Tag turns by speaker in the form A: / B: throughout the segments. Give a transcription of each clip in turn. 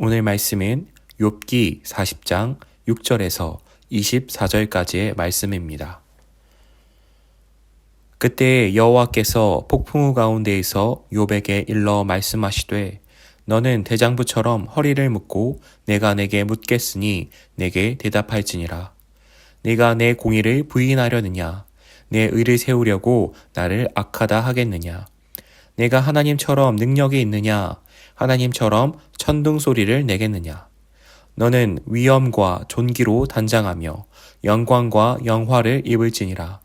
A: 오늘 말씀은 욥기 40장 6절에서 24절까지의 말씀입니다. 그때 여호와께서 폭풍우 가운데에서 욥에게 일러 말씀하시되 너는 대장부처럼 허리를 묶고 내가 내게 묻겠으니 내게 대답할지니라. 네가 내 공의를 부인하려느냐? 내 의를 세우려고 나를 악하다 하겠느냐? 내가 하나님처럼 능력이 있느냐? 하나님처럼 천둥 소리를 내겠느냐? 너는 위엄과 존귀로 단장하며 영광과 영화를 입을지니라.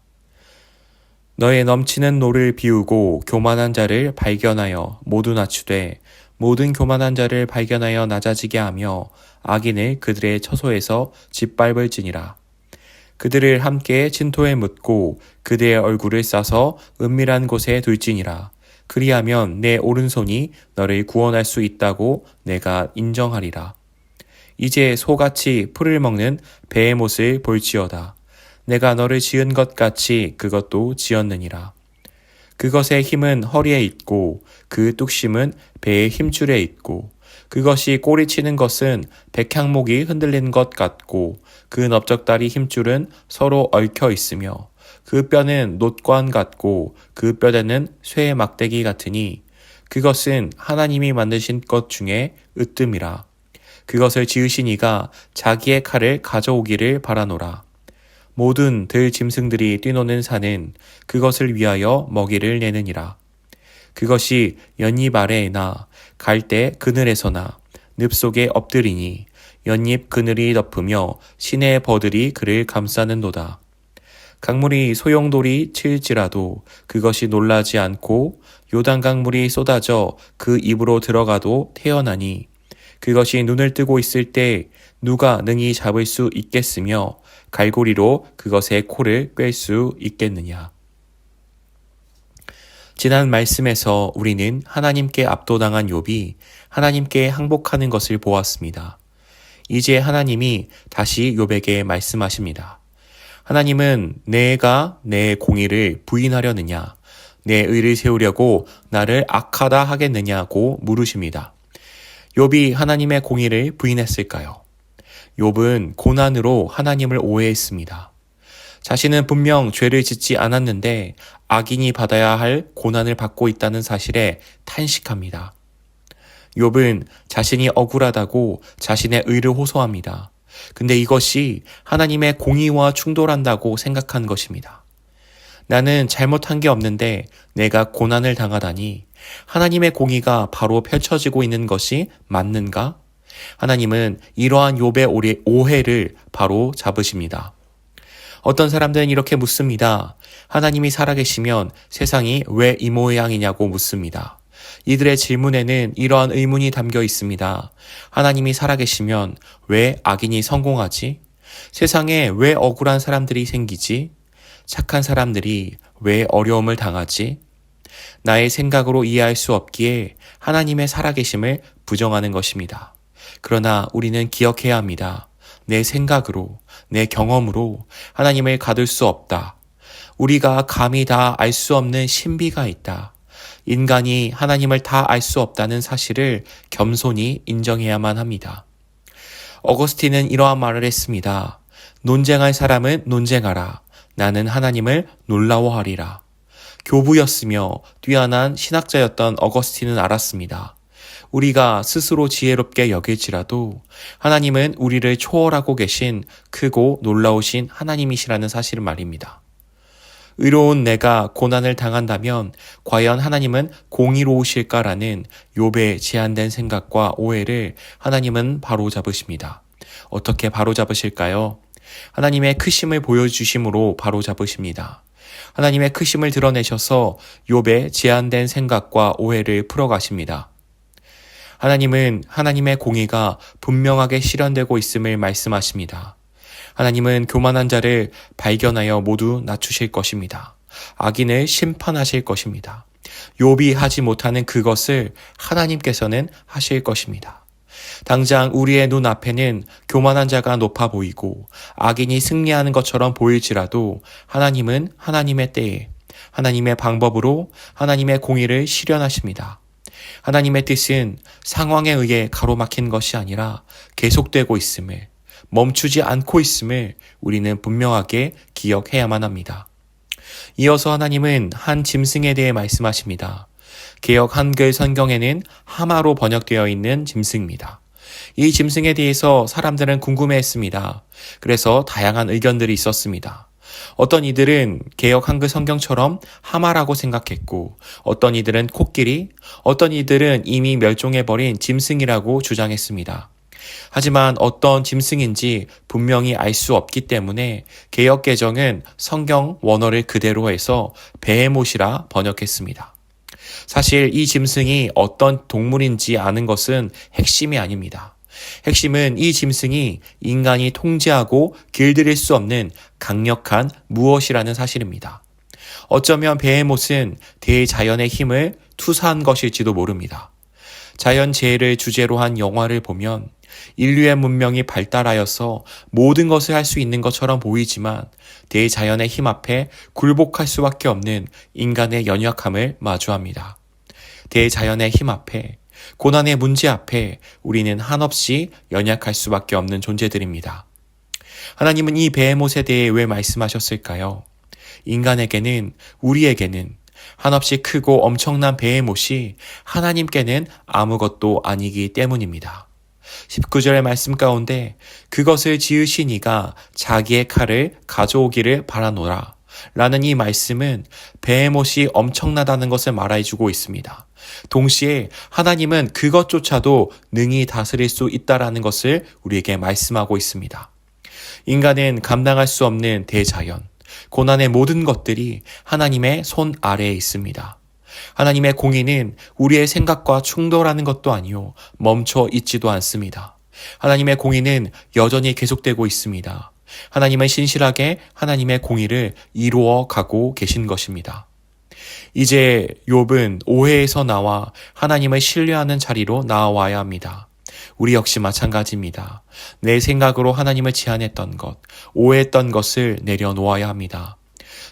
A: 너의 넘치는 노를 비우고 교만한 자를 발견하여 모두 낮추되 모든 교만한 자를 발견하여 낮아지게 하며 악인을 그들의 처소에서 짓밟을지니라. 그들을 함께 진토에 묻고 그들의 얼굴을 싸서 은밀한 곳에 둘지니라. 그리하면 내 오른손이 너를 구원할 수 있다고 내가 인정하리라. 이제 소같이 풀을 먹는 베헤못을 볼지어다. 내가 너를 지은 것 같이 그것도 지었느니라. 그것의 힘은 허리에 있고 그 뚝심은 배의 힘줄에 있고 그것이 꼬리치는 것은 백향목이 흔들리는 것 같고 그 넓적다리 힘줄은 서로 얽혀 있으며 그 뼈는 놋관 같고 그 뼈대는 쇠의 막대기 같으니 그것은 하나님이 만드신 것 중에 으뜸이라. 그것을 지으신 이가 자기의 칼을 가져오기를 바라노라. 모든 들 짐승들이 뛰노는 산은 그것을 위하여 먹이를 내느니라. 그것이 연잎 아래에나 갈대 그늘에서나 늪 속에 엎드리니 연잎 그늘이 덮으며 시내의 버들이 그를 감싸는도다. 강물이 소용돌이 칠지라도 그것이 놀라지 않고 요단 강물이 쏟아져 그 입으로 들어가도 태어나니 그것이 눈을 뜨고 있을 때 누가 능히 잡을 수 있겠으며 갈고리로 그것의 코를 꿰 수 있겠느냐. 지난 말씀에서 우리는 하나님께 압도당한 욥이 하나님께 항복하는 것을 보았습니다. 이제 하나님이 다시 욥에게 말씀하십니다. 하나님은 내가 내 공의를 부인하려느냐, 내 의를 세우려고 나를 악하다 하겠느냐고 물으십니다. 욥이 하나님의 공의를 부인했을까요? 욥은 고난으로 하나님을 오해했습니다. 자신은 분명 죄를 짓지 않았는데 악인이 받아야 할 고난을 받고 있다는 사실에 탄식합니다. 욥은 자신이 억울하다고 자신의 의를 호소합니다. 근데 이것이 하나님의 공의와 충돌한다고 생각한 것입니다. 나는 잘못한 게 없는데 내가 고난을 당하다니 하나님의 공의가 바로 펼쳐지고 있는 것이 맞는가? 하나님은 이러한 욥의 오해를 바로 잡으십니다. 어떤 사람들은 이렇게 묻습니다. 하나님이 살아계시면 세상이 왜 이 모양이냐고 묻습니다. 이들의 질문에는 이러한 의문이 담겨 있습니다. 하나님이 살아계시면 왜 악인이 성공하지? 세상에 왜 억울한 사람들이 생기지? 착한 사람들이 왜 어려움을 당하지? 나의 생각으로 이해할 수 없기에 하나님의 살아계심을 부정하는 것입니다. 그러나 우리는 기억해야 합니다. 내 생각으로, 내 경험으로 하나님을 가둘 수 없다. 우리가 감히 다 알 수 없는 신비가 있다. 인간이 하나님을 다 알 수 없다는 사실을 겸손히 인정해야만 합니다. 어거스틴은 이러한 말을 했습니다. 논쟁할 사람은 논쟁하라. 나는 하나님을 놀라워하리라. 교부였으며 뛰어난 신학자였던 어거스틴은 알았습니다. 우리가 스스로 지혜롭게 여길지라도 하나님은 우리를 초월하고 계신 크고 놀라우신 하나님이시라는 사실을 말입니다. 의로운 내가 고난을 당한다면 과연 하나님은 공의로우실까라는 욥의 제한된 생각과 오해를 하나님은 바로잡으십니다. 어떻게 바로잡으실까요? 하나님의 크심을 보여주심으로 바로잡으십니다. 하나님의 크심을 드러내셔서 욥의 제한된 생각과 오해를 풀어가십니다. 하나님은 하나님의 공의가 분명하게 실현되고 있음을 말씀하십니다. 하나님은 교만한 자를 발견하여 모두 낮추실 것입니다. 악인을 심판하실 것입니다. 욥이 하지 못하는 그것을 하나님께서는 하실 것입니다. 당장 우리의 눈앞에는 교만한 자가 높아 보이고 악인이 승리하는 것처럼 보일지라도 하나님은 하나님의 때에 하나님의 방법으로 하나님의 공의를 실현하십니다. 하나님의 뜻은 상황에 의해 가로막힌 것이 아니라 계속되고 있음을, 멈추지 않고 있음을 우리는 분명하게 기억해야만 합니다. 이어서 하나님은 한 짐승에 대해 말씀하십니다. 개역 한글 성경에는 하마로 번역되어 있는 짐승입니다. 이 짐승에 대해서 사람들은 궁금해했습니다. 그래서 다양한 의견들이 있었습니다. 어떤 이들은 개역 한글 성경처럼 하마라고 생각했고, 어떤 이들은 코끼리, 어떤 이들은 이미 멸종해버린 짐승이라고 주장했습니다. 하지만 어떤 짐승인지 분명히 알 수 없기 때문에 개역 개정은 성경 원어를 그대로 해서 베헤못이라 번역했습니다. 사실 이 짐승이 어떤 동물인지 아는 것은 핵심이 아닙니다. 핵심은 이 짐승이 인간이 통제하고 길들일 수 없는 강력한 무엇이라는 사실입니다. 어쩌면 베헤못은 대자연의 힘을 투사한 것일지도 모릅니다. 자연재해를 주제로 한 영화를 보면 인류의 문명이 발달하여서 모든 것을 할 수 있는 것처럼 보이지만 대자연의 힘 앞에 굴복할 수밖에 없는 인간의 연약함을 마주합니다. 대자연의 힘 앞에, 고난의 문제 앞에 우리는 한없이 연약할 수밖에 없는 존재들입니다. 하나님은 이 베헤못에 대해 왜 말씀하셨을까요? 인간에게는, 우리에게는 한없이 크고 엄청난 베헤못이 하나님께는 아무것도 아니기 때문입니다. 19절의 말씀 가운데 그것을 지으신 이가 자기의 칼을 가져오기를 바라노라 라는 이 말씀은 베헤못이 엄청나다는 것을 말해주고 있습니다. 동시에 하나님은 그것조차도 능히 다스릴 수 있다라는 것을 우리에게 말씀하고 있습니다. 인간은 감당할 수 없는 대자연, 고난의 모든 것들이 하나님의 손 아래에 있습니다. 하나님의 공의는 우리의 생각과 충돌하는 것도 아니요, 멈춰 있지도 않습니다. 하나님의 공의는 여전히 계속되고 있습니다. 하나님은 신실하게 하나님의 공의를 이루어 가고 계신 것입니다. 이제 욥은 오해에서 나와 하나님을 신뢰하는 자리로 나와야 합니다. 우리 역시 마찬가지입니다. 내 생각으로 하나님을 제한했던 것, 오해했던 것을 내려놓아야 합니다.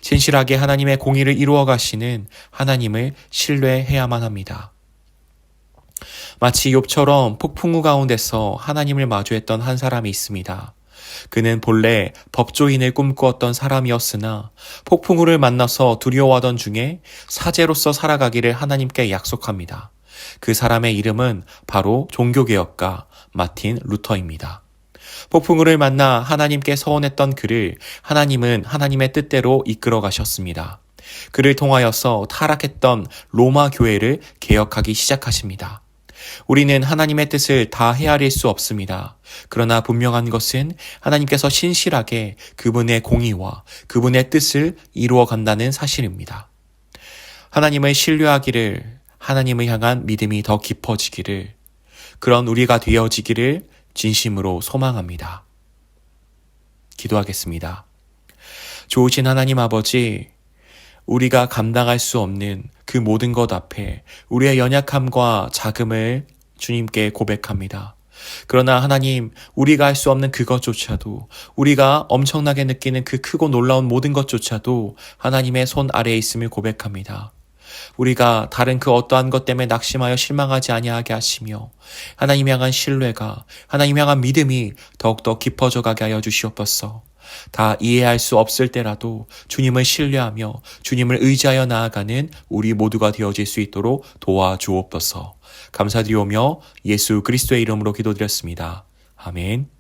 A: 신실하게 하나님의 공의를 이루어 가시는 하나님을 신뢰해야만 합니다. 마치 욥처럼 폭풍우 가운데서 하나님을 마주했던 한 사람이 있습니다. 그는 본래 법조인을 꿈꾸었던 사람이었으나 폭풍우를 만나서 두려워하던 중에 사제로서 살아가기를 하나님께 약속합니다. 그 사람의 이름은 바로 종교개혁가 마틴 루터입니다. 폭풍우를 만나 하나님께 서원했던 그를 하나님은 하나님의 뜻대로 이끌어 가셨습니다. 그를 통하여서 타락했던 로마 교회를 개혁하기 시작하십니다. 우리는 하나님의 뜻을 다 헤아릴 수 없습니다. 그러나 분명한 것은 하나님께서 신실하게 그분의 공의와 그분의 뜻을 이루어 간다는 사실입니다. 하나님을 신뢰하기를, 하나님을 향한 믿음이 더 깊어지기를, 그런 우리가 되어지기를 진심으로 소망합니다. 기도하겠습니다. 좋으신 하나님 아버지, 우리가 감당할 수 없는 그 모든 것 앞에 우리의 연약함과 자금을 주님께 고백합니다. 그러나 하나님, 우리가 할 수 없는 그것조차도, 우리가 엄청나게 느끼는 그 크고 놀라운 모든 것조차도 하나님의 손 아래에 있음을 고백합니다. 우리가 다른 그 어떠한 것 때문에 낙심하여 실망하지 아니하게 하시며 하나님 향한 신뢰가, 하나님 향한 믿음이 더욱더 깊어져 가게 하여 주시옵소서. 다 이해할 수 없을 때라도 주님을 신뢰하며 주님을 의지하여 나아가는 우리 모두가 되어질 수 있도록 도와주옵소서. 감사드리오며 예수 그리스도의 이름으로 기도드렸습니다. 아멘.